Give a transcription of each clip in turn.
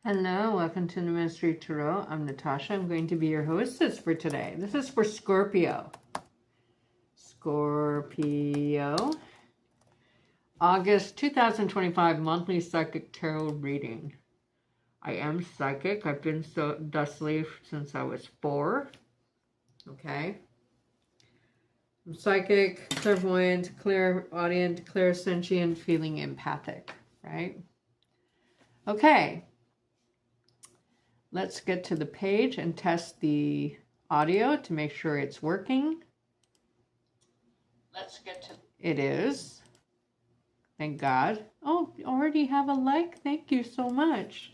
Hello, welcome to the Mystery Tarot. I'm Natasha. I'm going to be your hostess for today. This is for Scorpio. Scorpio. August 2025 monthly psychic tarot reading. I am psychic. I've been thusly since I was 4. Okay. I'm psychic, clairvoyant, clairaudient, clairsentient, feeling empathic, right? Okay. Let's get to the page and test the audio to make sure it's working. It is. Thank God. Oh, you already have a like? Thank you so much.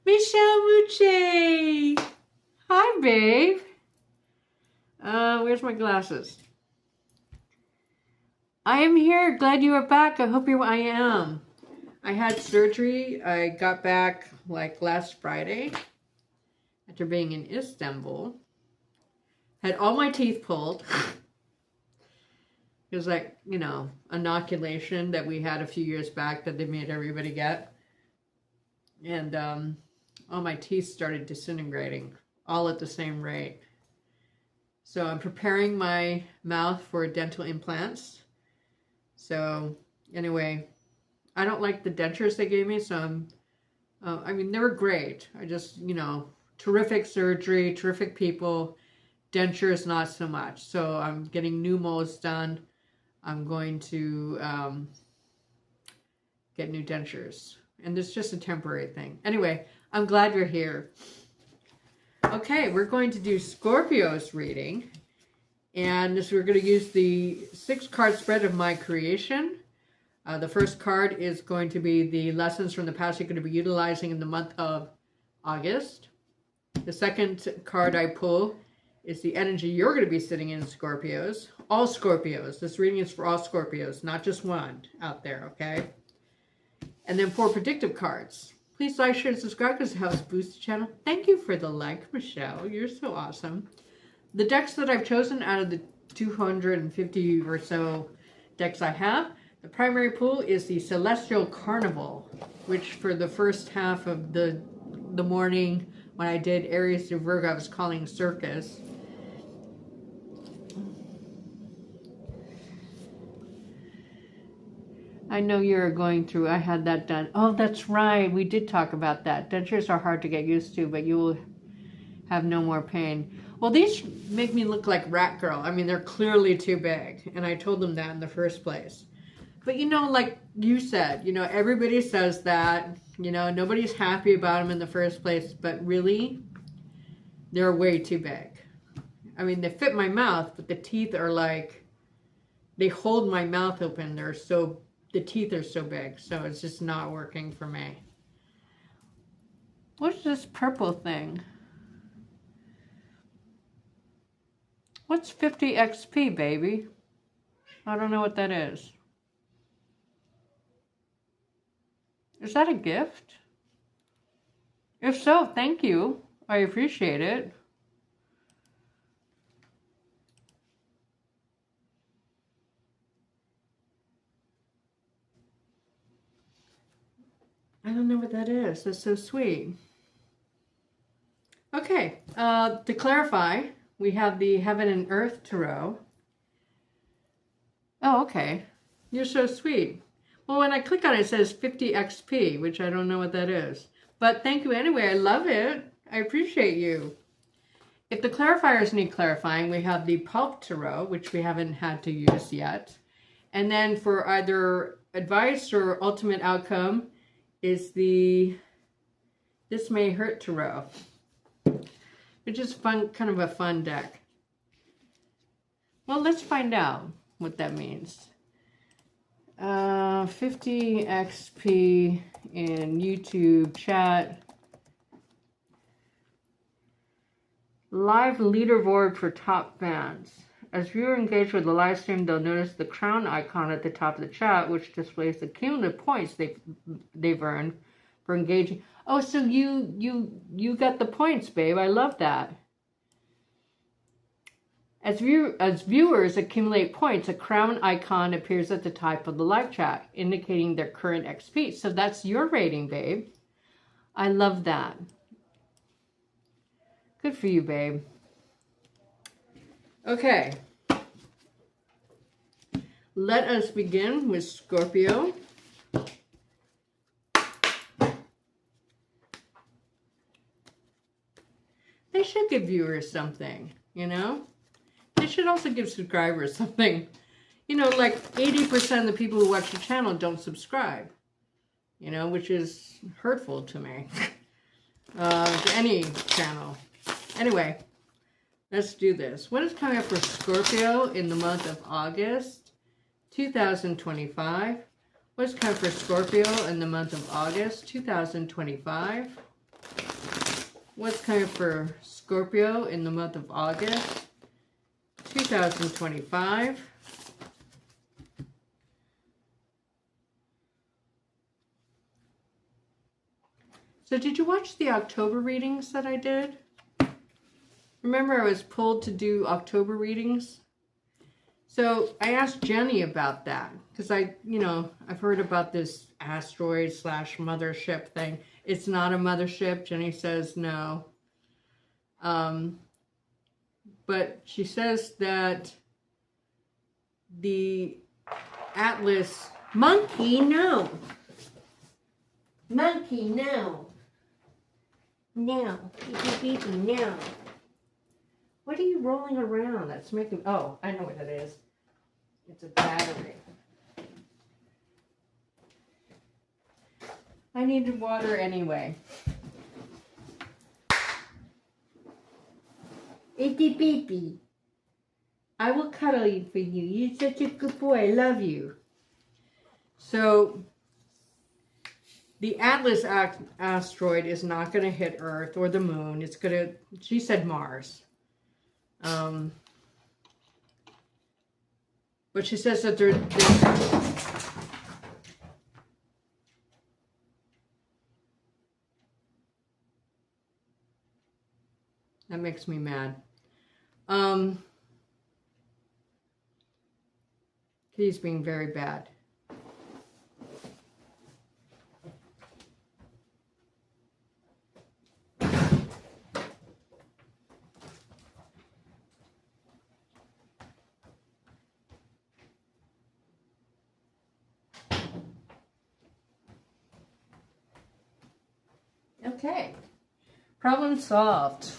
Michelle Muche! Hi, babe. Where's my glasses? I am here. Glad you are back. I hope I am. I had surgery. I got back like last Friday. After being in Istanbul, had all my teeth pulled. It was like, you know, inoculation that we had a few years back that they made everybody get. And all my teeth started disintegrating, all at the same rate. So I'm preparing my mouth for dental implants. So anyway, I don't like the dentures they gave me, so I mean, they were great. I just, you know, terrific surgery, terrific people. Dentures, not so much. So I'm getting new molds done. I'm going to get new dentures. And it's just a temporary thing. Anyway, I'm glad you're here. Okay, we're going to do Scorpio's reading. And we're going to use the 6-card spread of my creation. The first card is going to be the lessons from the past you're going to be utilizing in the month of August. The second card I pull is the energy you're going to be sitting in, Scorpios. All Scorpios. This reading is for all Scorpios, not just one out there, okay? And then 4 predictive cards. Please like, share, and subscribe because it helps boost the channel. Thank you for the like, Michelle. You're so awesome. The decks that I've chosen out of the 250 or so decks I have, the primary pool is the Celestial Carnival, which for the first half of the morning when I did Aries to Virgo, I was calling Circus. I know you're going through, I had that done. Oh, that's right. We did talk about that. Dentures are hard to get used to, but you will have no more pain. Well, these make me look like Rat Girl. I mean, they're clearly too big. And I told them that in the first place. But, you know, like you said, you know, everybody says that. You know, nobody's happy about them in the first place. But really, they're way too big. I mean, they fit my mouth, but the teeth are like, they hold my mouth open. The teeth are so big. So it's just not working for me. What's this purple thing? What's 50 XP, baby? I don't know what that is. Is that a gift? If so, thank you. I appreciate it. I don't know what that is. That's so sweet. Okay, to clarify, we have the Heaven and Earth Tarot. Oh, okay. You're so sweet. Well, when I click on it, it says 50 XP, which I don't know what that is. But thank you anyway. I love it. I appreciate you. If the clarifiers need clarifying, we have the Pulp Tarot, which we haven't had to use yet. And then for either advice or ultimate outcome is the This May Hurt Tarot, which is fun, kind of a fun deck. Well, let's find out what that means. 50 XP in YouTube chat. Live leaderboard for top fans. As viewers engage with the live stream, they'll notice the crown icon at the top of the chat, which displays the cumulative points they've earned for engaging. Oh, so you got the points, babe. I love that. As viewers accumulate points, a crown icon appears at the top of the live chat, indicating their current XP. So that's your rating, babe. I love that. Good for you, babe. Okay. Let us begin with Scorpio. They should give viewers something, you know? They should also give subscribers something. You know, like 80% of the people who watch the channel don't subscribe, you know, which is hurtful to me. To any channel. Anyway, let's do this. What is coming up for Scorpio in the month of August 2025? What's coming for Scorpio in the month of August 2025? What's coming for Scorpio in the month of August 2025? So did you watch the October readings that I did? Remember I was pulled to do October readings? So I asked Jenny about that because I've heard about this asteroid / mothership thing. It's not a mothership. Jenny says no. But she says that the Atlas... Monkey, no. Monkey, no. No. No. What are you rolling around? That's making... Oh, I know what that is. It's a battery. I needed water anyway. Itty beepy. I will cuddle you for you. You're such a good boy. I love you. So, the Atlas asteroid is not going to hit Earth or the moon. It's going to... She said Mars. But she says that there's that makes me mad. He's being very bad. Okay, problem solved.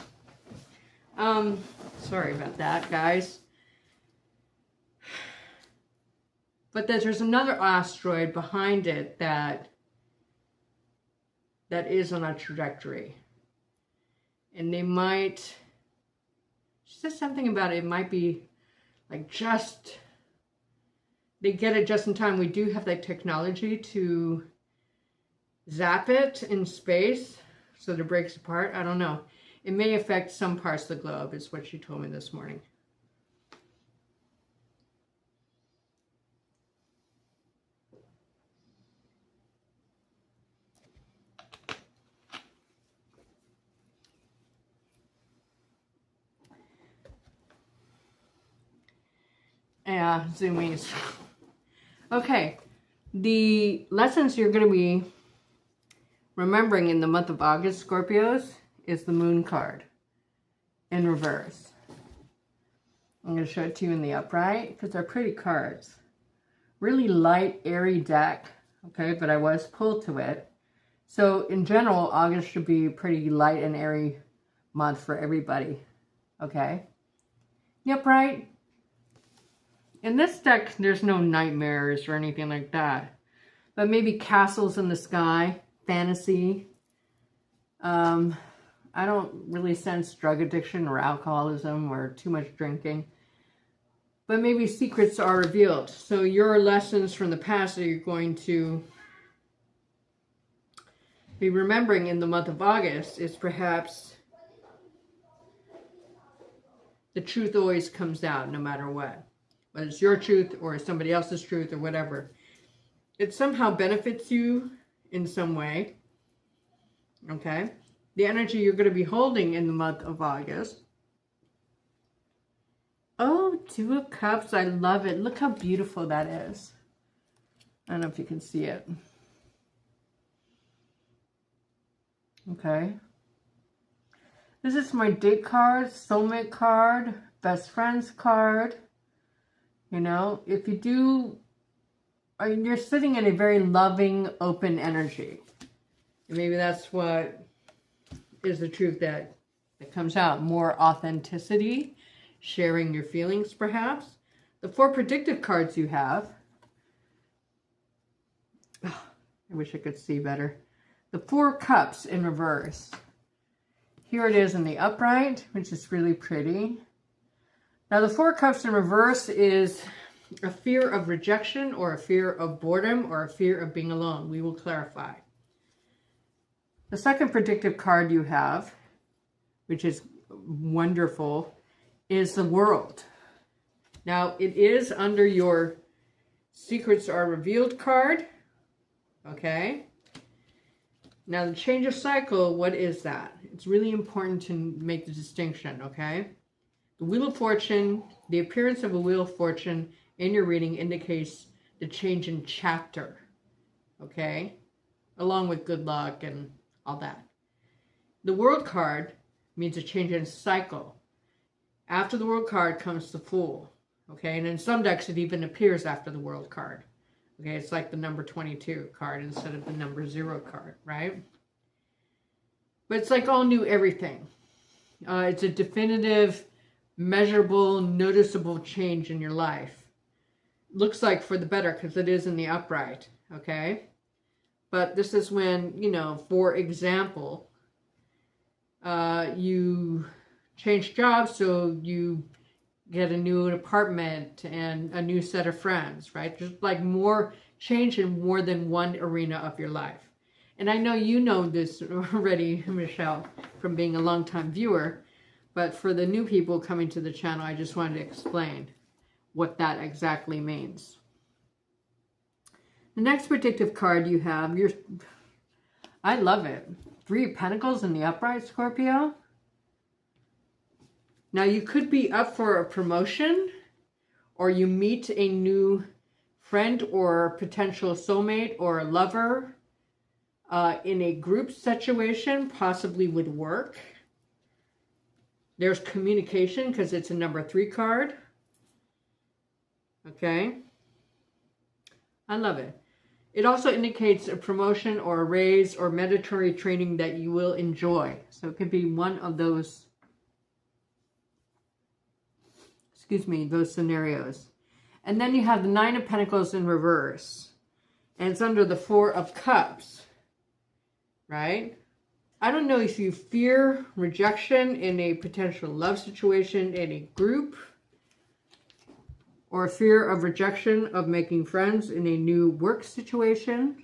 Sorry about that, guys. But there's another asteroid behind it that is on a trajectory. And they might, she said something about it might be like they get it just in time. We do have that technology to zap it in space so that it breaks apart. I don't know. It may affect some parts of the globe, is what she told me this morning. Yeah, zoomies. Okay, the lessons you're going to be remembering in the month of August, Scorpios, is the Moon card in reverse. I'm going to show it to you in the upright because they're pretty cards. Really light, airy deck, okay, but I was pulled to it. So in general, August should be a pretty light and airy month for everybody, okay? The upright. In this deck, there's no nightmares or anything like that, but maybe castles in the sky, fantasy. I don't really sense drug addiction or alcoholism or too much drinking, but maybe secrets are revealed. So your lessons from the past that you're going to be remembering in the month of August is perhaps the truth always comes out no matter what. Whether it's your truth or somebody else's truth or whatever. It somehow benefits you in some way. Okay? The energy you're going to be holding in the month of August. Oh, Two of Cups. I love it. Look how beautiful that is. I don't know if you can see it. Okay. This is my date card, soulmate card, best friends card. You know, if you do, you're sitting in a very loving, open energy. And maybe that's what is the truth that comes out. More authenticity, sharing your feelings perhaps. The 4 predictive cards you have. Oh, I wish I could see better. The 4 cups in reverse. Here it is in the upright, which is really pretty. Now the 4 cups in reverse is a fear of rejection or a fear of boredom or a fear of being alone. We will clarify. The second predictive card you have, which is wonderful, is the World. Now it is under your Secrets Are Revealed card. Okay. Now the change of cycle, what is that? It's really important to make the distinction, okay? The Wheel of Fortune, the appearance of a Wheel of Fortune in your reading indicates the change in chapter, okay? Along with good luck and all that. The World card means a change in cycle. After the World card comes the Fool, okay? And in some decks it even appears after the World card. Okay, it's like the number 22 card instead of the number 0 card, right? But it's like all new everything. It's a definitive, measurable, noticeable change in your life. Looks like for the better because it is in the upright, okay? But this is when, you know, for example, you change jobs, so you get a new apartment and a new set of friends, right? Just like more change in more than one arena of your life. And I know you know this already, Michelle, from being a longtime viewer, but for the new people coming to the channel, I just wanted to explain what that exactly means. The next predictive card you have, I love it. 3 of Pentacles in the upright, Scorpio. Now you could be up for a promotion, or you meet a new friend or potential soulmate or a lover in a group situation, possibly with work. There's communication because it's a number 3 card. Okay. I love it. It also indicates a promotion or a raise or mandatory training that you will enjoy. So it could be one of those, those scenarios. And then you have the 9 of Pentacles in reverse. And it's under the 4 of Cups. Right? I don't know if you fear rejection in a potential love situation in a group, or fear of rejection of making friends in a new work situation.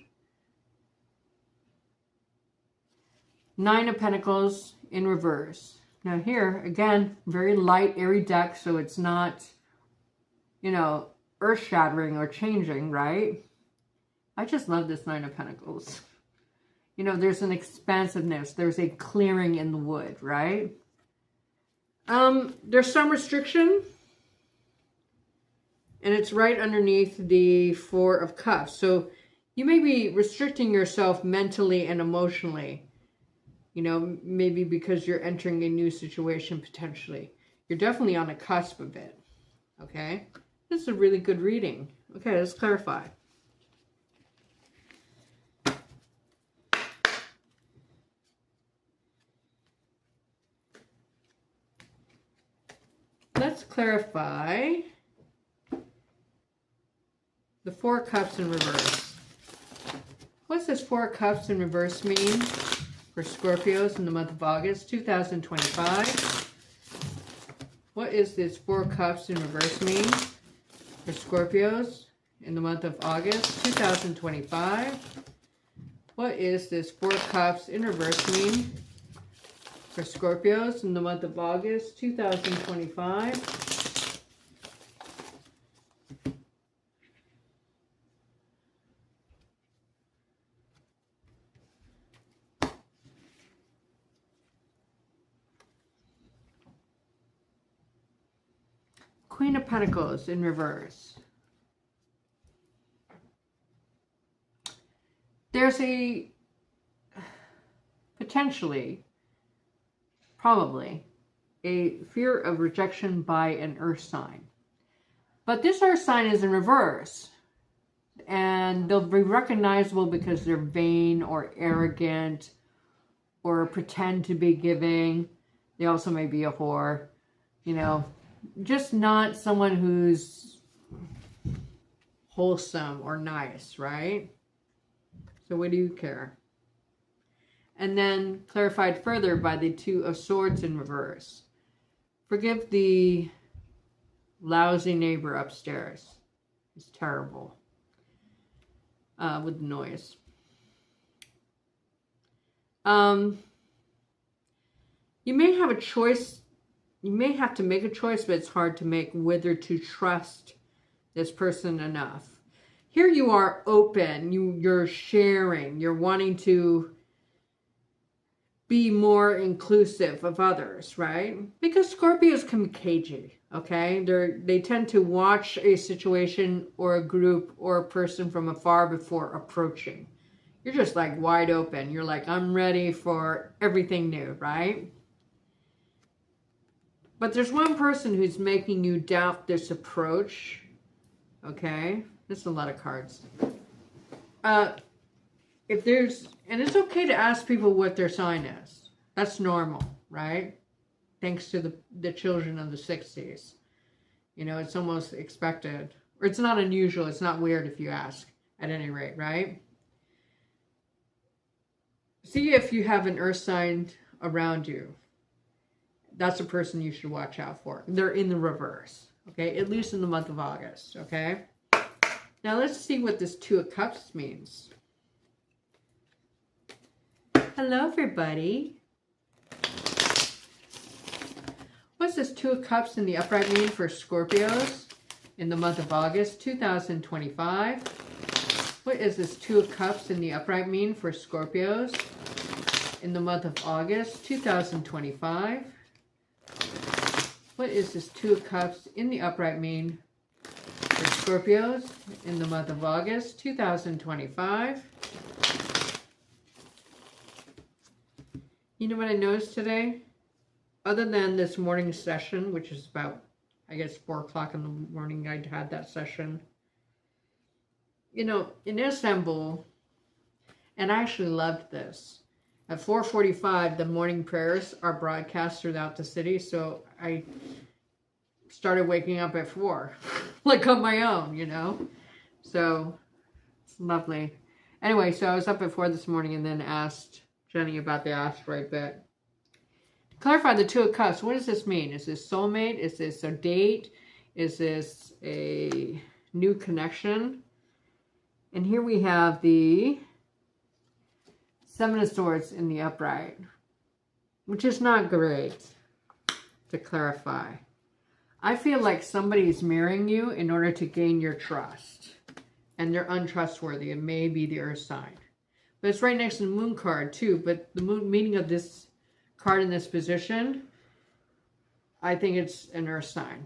9 of Pentacles in reverse. Now here, again, very light, airy deck, so it's not, you know, earth-shattering or changing, right? I just love this 9 of Pentacles. You know, there's an expansiveness. There's a clearing in the wood, right? There's some restriction. And it's right underneath the 4 of Cups. So you may be restricting yourself mentally and emotionally. You know, maybe because you're entering a new situation potentially. You're definitely on the cusp of it. Okay? This is a really good reading. Okay, let's clarify. Let's clarify the 4 of Cups in reverse. What's this 4 of Cups in reverse mean for Scorpios in the month of August 2025? What is this 4 of Cups in reverse mean for Scorpios in the month of August 2025? What is this 4 of Cups in reverse mean for Scorpios in the month of August 2025? Queen of Pentacles in reverse. There's a potentially, probably, a fear of rejection by an earth sign. But this earth sign is in reverse. And they'll be recognizable because they're vain or arrogant or pretend to be giving. They also may be a whore. You know, just not someone who's wholesome or nice, right? So what do you care? And then clarified further by the Two of Swords in reverse. Forgive the lousy neighbor upstairs. He's terrible. With the noise. You may have a choice. You may have to make a choice, but it's hard to make whether to trust this person enough. Here you are open. You're sharing. You're wanting to be more inclusive of others, right? Because Scorpios can be cagey, okay? They tend to watch a situation or a group or a person from afar before approaching. You're just like wide open. You're like, I'm ready for everything new, right? But there's one person who's making you doubt this approach, okay? There's a lot of cards. And it's okay to ask people what their sign is. That's normal, right? Thanks to the children of the 60s. You know, it's almost expected. Or it's not unusual. It's not weird if you ask, at any rate, right? See if you have an earth sign around you. That's a person you should watch out for. They're in the reverse, okay? At least in the month of August, okay? Now let's see what this Two of Cups means. Hello, everybody. What's this Two of Cups in the upright mean for Scorpios in the month of August 2025? What is this Two of Cups in the upright mean for Scorpios in the month of August 2025? What is this Two of Cups in the upright mean for Scorpios in the month of August 2025? You know what I noticed today? Other than this morning session, which is about, I guess, 4 o'clock in the morning, I had that session. You know, in Istanbul, and I actually loved this. At 4:45, the morning prayers are broadcast throughout the city, so I started waking up at 4, like on my own, you know? So, it's lovely. Anyway, so I was up at 4 this morning and then asked Jenny about the asteroid bit. To clarify the Two of Cups, what does this mean? Is this soulmate? Is this a date? Is this a new connection? And here we have the Seven of Swords in the upright, which is not great, to clarify. I feel like somebody's marrying you in order to gain your trust, and they're untrustworthy. It may be the earth sign. But it's right next to the moon card too. But the meaning of this card in this position, I think it's an earth sign.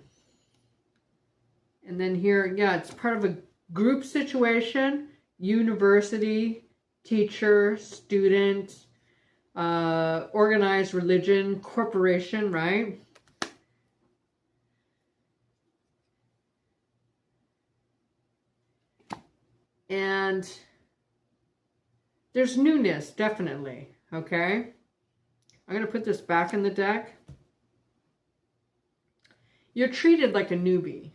And then here, yeah, it's part of a group situation, university, teacher, student, organized religion, corporation, right? And there's newness, definitely, okay? I'm going to put this back in the deck. You're treated like a newbie,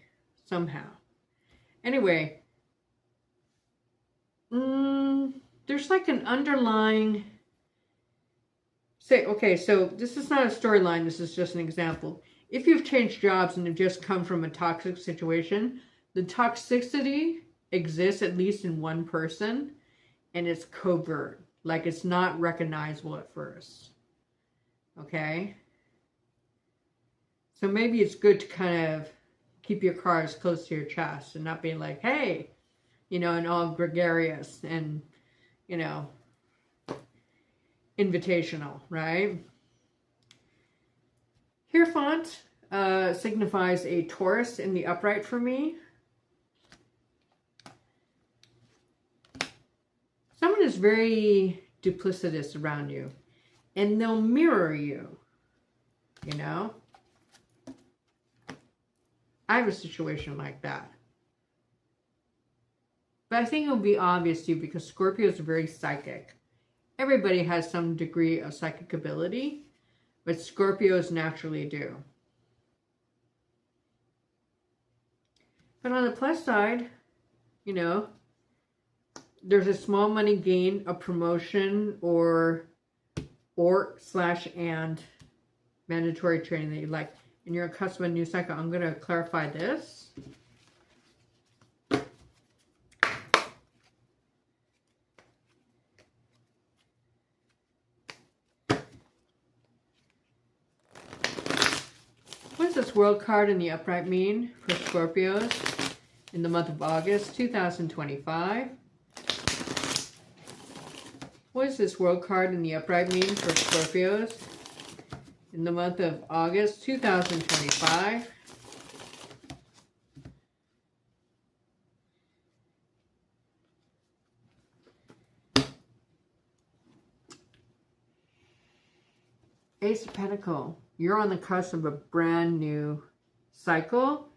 somehow. Anyway, there's like an underlying... Okay, so this is not a storyline, this is just an example. If you've changed jobs and have just come from a toxic situation, the toxicity exists at least in one person, and it's covert. Like, it's not recognizable at first. Okay? So maybe it's good to kind of keep your cards close to your chest and not be like, hey, you know, and all gregarious and, you know, invitational, right? Hierophant signifies a Taurus in the upright for me. Someone is very duplicitous around you. and they'll mirror you, you know? I have a situation like that. But I think it'll be obvious to you because Scorpios are very psychic. Everybody has some degree of psychic ability, but Scorpios naturally do. But on the plus side, you know, there's a small money gain, a promotion, or and mandatory training that you like. And you're a cusp of a new cycle. I'm going to clarify this. What does this world card in the upright mean for Scorpios in the month of August 2025? What does this world card in the upright mean for Scorpios in the month of August 2025? Ace of Pentacles. You're on the cusp of a brand new cycle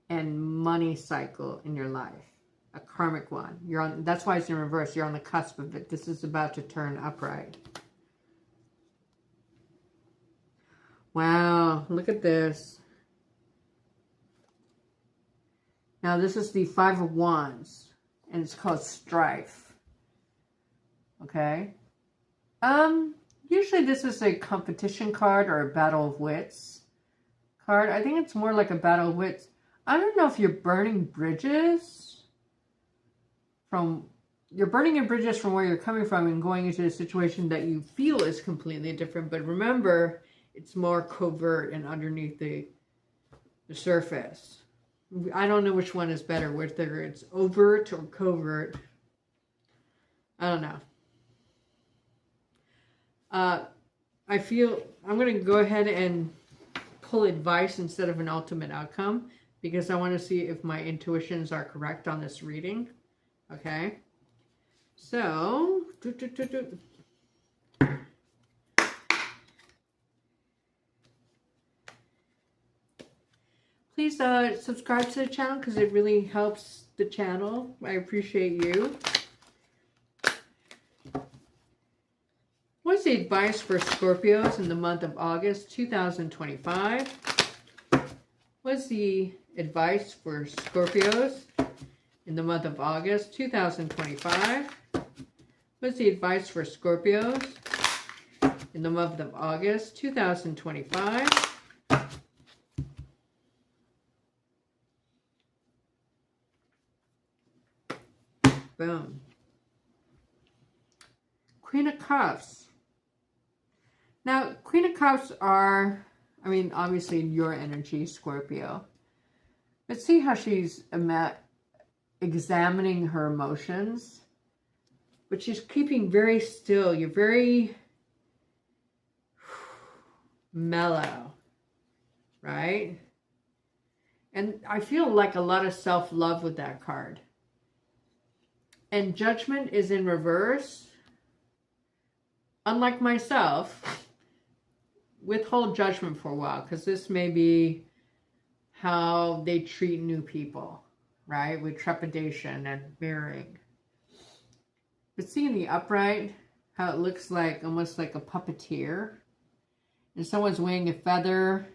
and money cycle in your life. A karmic one. You're on, that's why it's in reverse. You're on the cusp of it. This is about to turn upright. Wow, look at this. Now this is the Five of Wands, and it's called Strife. Okay. Usually this is a competition card or a battle of wits card. I think it's more like a battle of wits. I don't know if you're burning bridges you're burning your bridges from where you're coming from and going into a situation that you feel is completely different. But remember, it's more covert and underneath the surface. I don't know which one is better, whether it's overt or covert. I don't know. I feel I'm going to go ahead and pull advice instead of an ultimate outcome because I want to see if my intuitions are correct on this reading. Okay. So, please subscribe to the channel because it really helps the channel. I appreciate you. What's the advice for Scorpios in the month of August 2025? What's the advice for Scorpios in the month of August 2025? What's the advice for Scorpios in the month of August 2025? Boom. Queen of Cups. Now, Queen of Cups are, I mean, obviously your energy, Scorpio. But see how she's examining her emotions. But she's keeping very still. You're very mellow, right? And I feel like a lot of self-love with that card. And Judgment is in reverse. Unlike myself, withhold judgment for a while, because this may be how they treat new people, right? With trepidation and mirroring. But see in the upright, how it looks like almost like a puppeteer. And someone's weighing a feather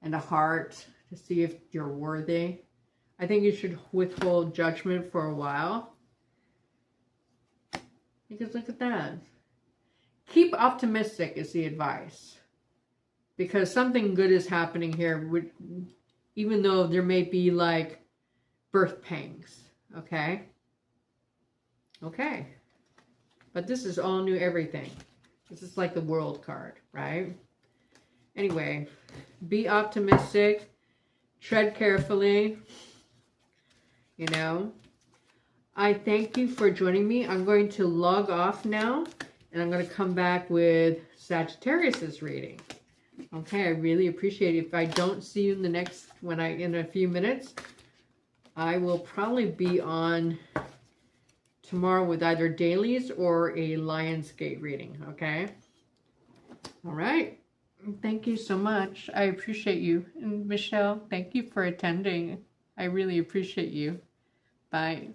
and a heart to see if you're worthy. I think you should withhold judgment for a while. Because look at that. Keep optimistic is the advice. Because something good is happening here, even though there may be like birth pangs. Okay? Okay. But this is all new everything. This is like the world card, right? Anyway, be optimistic. Tread carefully. You know. I thank you for joining me. I'm going to log off now. And I'm going to come back with Sagittarius's reading. Okay, I really appreciate it. If I don't see you in the next, in a few minutes, I will probably be on tomorrow with either dailies or a Lionsgate reading, okay? All right. Thank you so much. I appreciate you. And Michelle, thank you for attending. I really appreciate you. Bye.